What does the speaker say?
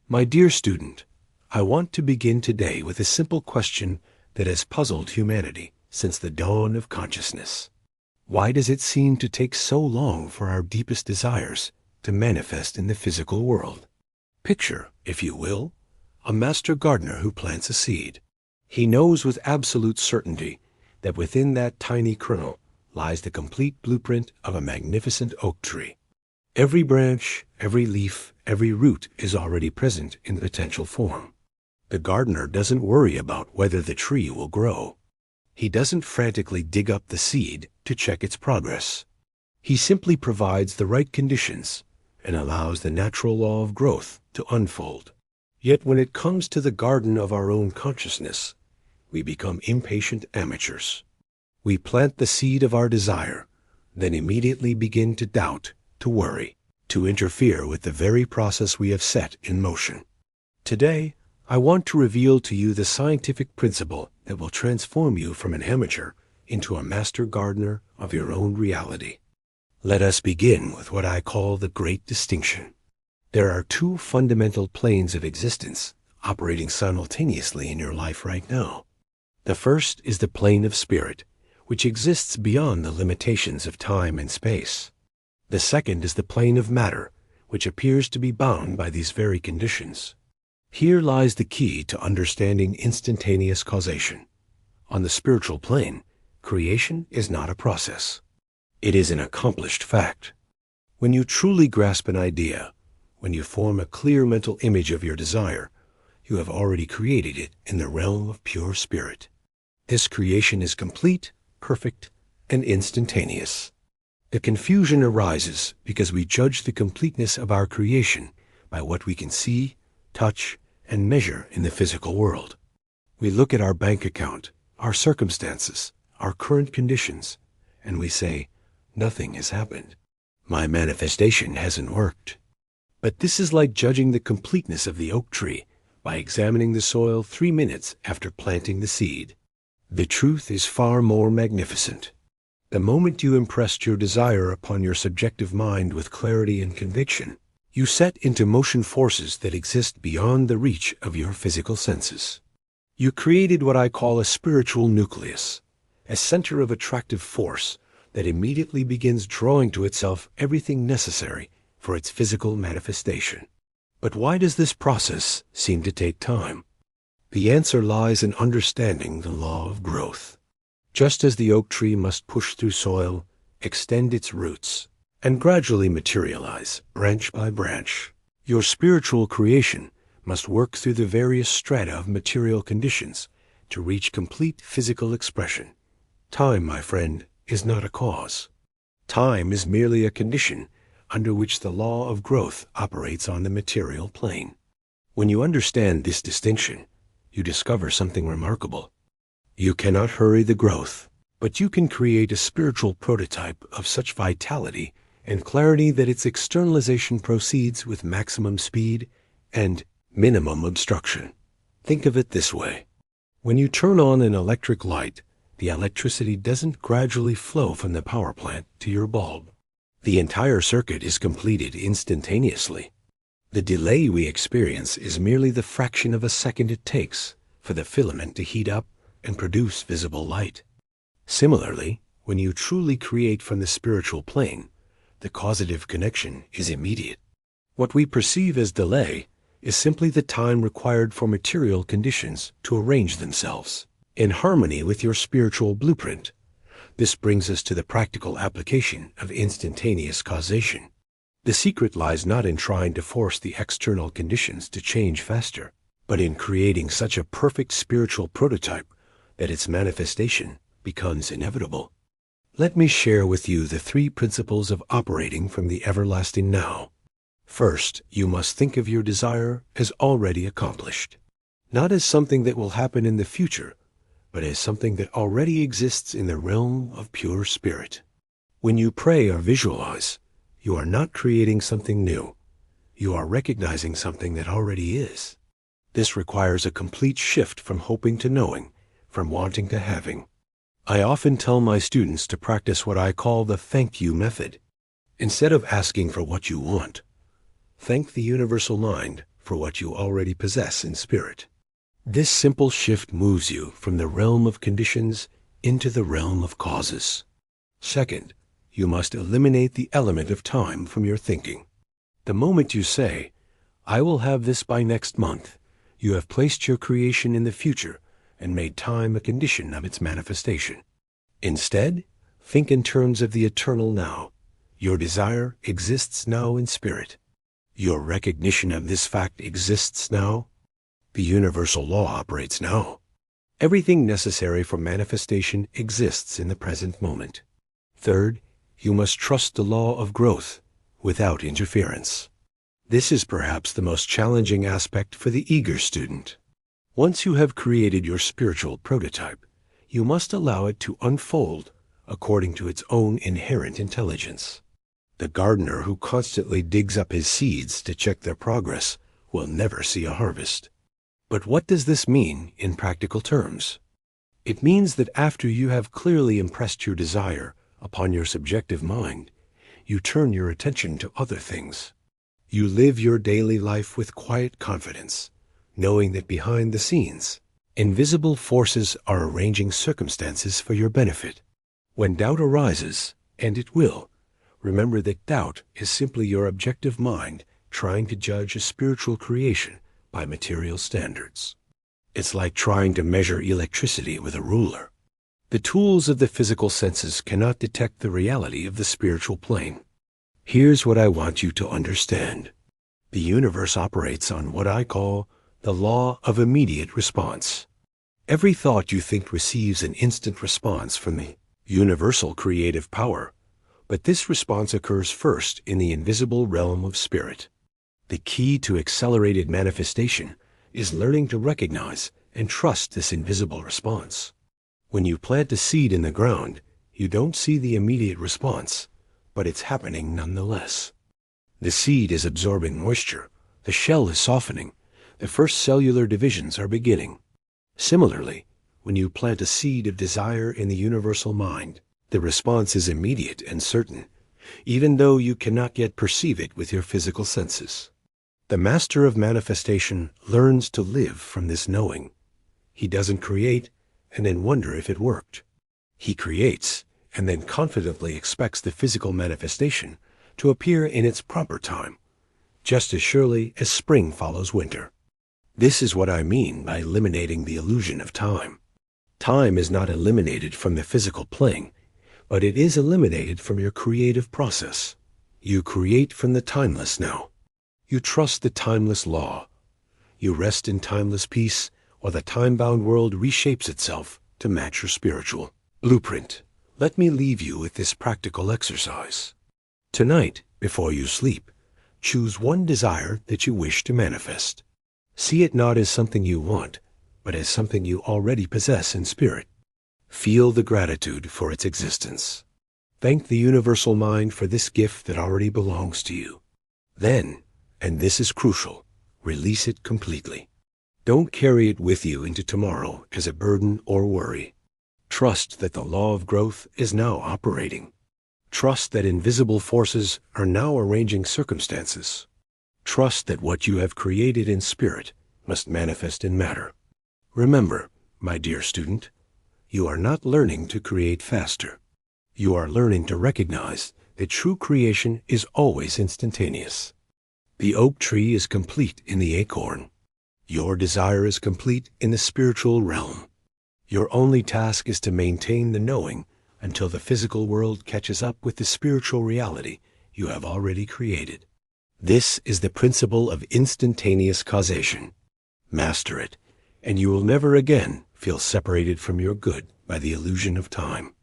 My dear student, I want to begin today with a simple question that has puzzled humanity since the dawn of consciousness. Why does it seem to take so long for our deepest desires to manifest in the physical world? Picture, if you will, a master gardener who plants a seed. He knows with absolute certainty that within that tiny kernel lies the complete blueprint of a magnificent oak tree. Every branch, every leaf, every root is already present in potential form. The gardener doesn't worry about whether the tree will grow. He doesn't frantically dig up the seed to check its progress. He simply provides the right conditions and allows the natural law of growth to unfold. Yet when it comes to the garden of our own consciousness, we become impatient amateurs. We plant the seed of our desire, then immediately begin to doubt, to worry, to interfere with the very process we have set in motion. Today, I want to reveal to you the scientific principle that will transform you from an amateur into a master gardener of your own reality. Let us begin with what I call the great distinction. There are two fundamental planes of existence operating simultaneously in your life right now. The first is the plane of spirit, which exists beyond the limitations of time and space. The second is the plane of matter, which appears to be bound by these very conditions. Here lies the key to understanding instantaneous causation. On the spiritual plane, creation is not a process. It is an accomplished fact. When you truly grasp an idea, when you form a clear mental image of your desire, you have already created it in the realm of pure spirit. This creation is complete, perfect, and instantaneous. The confusion arises because we judge the completeness of our creation by what we can see, touch, and measure in the physical world. We look at our bank account, our circumstances, our current conditions, and we say, nothing has happened. My manifestation hasn't worked. But this is like judging the completeness of the oak tree by examining the soil 3 minutes after planting the seed. The truth is far more magnificent. The moment you impressed your desire upon your subjective mind with clarity and conviction, you set into motion forces that exist beyond the reach of your physical senses. You created what I call a spiritual nucleus, a center of attractive force that immediately begins drawing to itself everything necessary for its physical manifestation. But why does this process seem to take time? The answer lies in understanding the law of growth. Just as the oak tree must push through soil, extend its roots, and gradually materialize branch by branch, your spiritual creation must work through the various strata of material conditions to reach complete physical expression. Time, my friend, is not a cause. Time is merely a condition under which the law of growth operates on the material plane. When you understand this distinction, you discover something remarkable. You cannot hurry the growth, but you can create a spiritual prototype of such vitality and clarity that its externalization proceeds with maximum speed and minimum obstruction. Think of it this way. When you turn on an electric light, the electricity doesn't gradually flow from the power plant to your bulb. The entire circuit is completed instantaneously. The delay we experience is merely the fraction of a second it takes for the filament to heat up and produce visible light. Similarly, when you truly create from the spiritual plane, the causative connection is immediate. What we perceive as delay is simply the time required for material conditions to arrange themselves in harmony with your spiritual blueprint. This brings us to the practical application of instantaneous causation. The secret lies not in trying to force the external conditions to change faster, but in creating such a perfect spiritual prototype that its manifestation becomes inevitable. Let me share with you the 3 principles of operating from the everlasting now. First, you must think of your desire as already accomplished, not as something that will happen in the future, but as something that already exists in the realm of pure spirit. When you pray or visualize, you are not creating something new. You are recognizing something that already is. This requires a complete shift from hoping to knowing, from wanting to having. I often tell my students to practice what I call the thank you method. Instead of asking for what you want, thank the universal mind for what you already possess in spirit. This simple shift moves you from the realm of conditions into the realm of causes. Second, you must eliminate the element of time from your thinking. The moment you say, "I will have this by next month," you have placed your creation in the future and made time a condition of its manifestation. Instead, think in terms of the eternal now. Your desire exists now in spirit. Your recognition of this fact exists now. The universal law operates now. Everything necessary for manifestation exists in the present moment. Third, you must trust the law of growth without interference. This is perhaps the most challenging aspect for the eager student. Once you have created your spiritual prototype, you must allow it to unfold according to its own inherent intelligence. The gardener who constantly digs up his seeds to check their progress will never see a harvest. But what does this mean in practical terms? It means that after you have clearly impressed your desire upon your subjective mind, you turn your attention to other things. You live your daily life with quiet confidence, knowing that behind the scenes, invisible forces are arranging circumstances for your benefit. When doubt arises, and it will, remember that doubt is simply your objective mind trying to judge a spiritual creation by material standards. It's like trying to measure electricity with a ruler. The tools of the physical senses cannot detect the reality of the spiritual plane. Here's what I want you to understand. The universe operates on what I call the law of immediate response. Every thought you think receives an instant response from the universal creative power, but this response occurs first in the invisible realm of spirit. The key to accelerated manifestation is learning to recognize and trust this invisible response. When you plant a seed in the ground, you don't see the immediate response, but it's happening nonetheless. The seed is absorbing moisture, the shell is softening, the first cellular divisions are beginning. Similarly, when you plant a seed of desire in the universal mind, the response is immediate and certain, even though you cannot yet perceive it with your physical senses. The master of manifestation learns to live from this knowing. He doesn't create and then wonder if it worked. He creates and then confidently expects the physical manifestation to appear in its proper time, just as surely as spring follows winter. This is what I mean by eliminating the illusion of time. Time is not eliminated from the physical plane, but it is eliminated from your creative process. You create from the timeless now. You trust the timeless law. You rest in timeless peace, while the time-bound world reshapes itself to match your spiritual blueprint. Let me leave you with this practical exercise. Tonight, before you sleep, choose one desire that you wish to manifest. See it not as something you want, but as something you already possess in spirit. Feel the gratitude for its existence. Thank the universal mind for this gift that already belongs to you. Then, and this is crucial, release it completely. Don't carry it with you into tomorrow as a burden or worry. Trust that the law of growth is now operating. Trust that invisible forces are now arranging circumstances. Trust that what you have created in spirit must manifest in matter. Remember, my dear student, you are not learning to create faster. You are learning to recognize that true creation is always instantaneous. The oak tree is complete in the acorn. Your desire is complete in the spiritual realm. Your only task is to maintain the knowing until the physical world catches up with the spiritual reality you have already created. This is the principle of instantaneous causation. Master it, and you will never again feel separated from your good by the illusion of time.